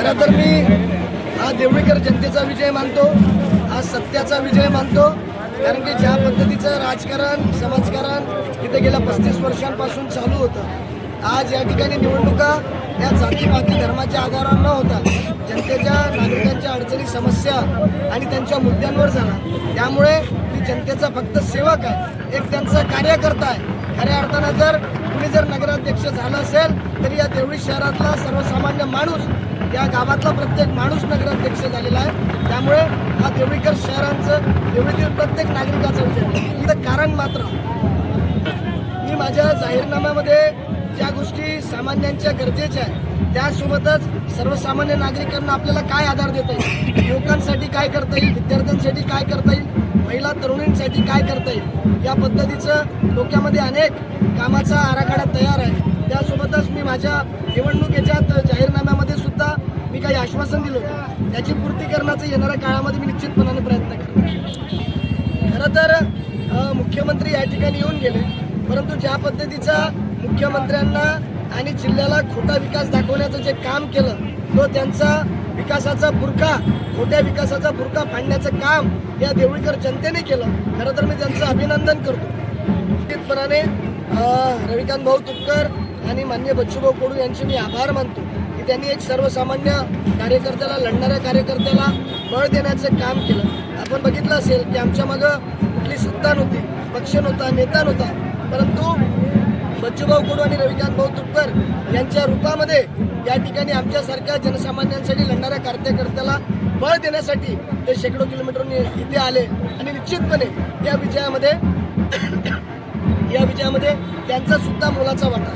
खरं तर मी हा देवळीकर जनतेचा विजय मानतो, हा सत्याचा विजय मानतो. कारण की ज्या पद्धतीचं राजकारण समाजकारण इथे गेल्या 35 वर्षांपासून चालू होतं, आज या ठिकाणी निवडणुका या जातीपाती धर्माच्या आधारावर न होता जनतेच्या नागरिकांच्या अडचणी समस्या आणि त्यांच्या मुद्द्यांवर झाला. त्यामुळे मी जनतेचा फक्त सेवक आहे, एक त्यांचा कार्यकर्ता आहे. खऱ्या अर्थानं जर नगराध्यक्ष झालं असेल तरी या देवळी शहरातला सर्वसामान्य माणूस, या गावातला प्रत्येक माणूस नगराध्यक्ष झालेला आहे. त्यामुळे हा देवळीकर शहरांचं देवळीतील प्रत्येक नागरिकाचा विजय. इथं कारण मात्र मी माझ्या जाहीरनाम्यामध्ये ज्या गोष्टी सामान्यांच्या गरजेच्या आहेत त्यासोबतच सर्वसामान्य नागरिकांना आपल्याला काय आधार देता येईल, युवकांसाठी काय करता येईल, विद्यार्थ्यांसाठी काय करता येईल, महिला तरुणींसाठी काय करता येईल, या पद्धतीचं डोक्यामध्ये अनेक कामाचा आराखडा तयार आहे. त्यासोबतच मी माझ्या निवडणुकीच्या जाहीरनाम्यामध्ये सुद्धा मी काही आश्वासन दिलं होतं, त्याची पूर्ती करण्याचं येणाऱ्या काळामध्ये मी निश्चितपणाने प्रयत्न करणार. खरं तर मुख्यमंत्री या ठिकाणी येऊन गेले, परंतु ज्या पद्धतीचा मुख्यमंत्र्यांना आणि जिल्ह्याला खोटा विकास दाखवण्याचं जे काम केलं, तो त्यांचा विकासाचा बुरखा, खोट्या विकासाचा बुरखा फाडण्याचं काम या देवळीकर जनतेने केलं. खरं तर मी त्यांचं अभिनंदन करतो. निश्चितपणाने रविकांत भाऊ तुपकर आणि माननीय बच्चूभाऊ कडू यांचे मी आभार मानतो की त्यांनी एक सर्वसामान्य कार्यकर्त्याला, लढणाऱ्या कार्यकर्त्याला बळ देण्याचं काम केलं. आपण बघितलं असेल की आमच्या मागं कुठली सत्ता नव्हती, पक्ष नव्हता, नेता नव्हता, परंतु बच्चूभाऊ कडू आणि रविकांत भाऊ तुपकर यांच्या रूपामध्ये या ठिकाणी आमच्यासारख्या जनसामान्यांसाठी लढणाऱ्या कार्यकर्त्याला बळ देण्यासाठी ते शेकडो किलोमीटरहून इथे आले आणि निश्चितपणे या विजयामध्ये त्यांचा सुद्धा मोलाचा वाटा.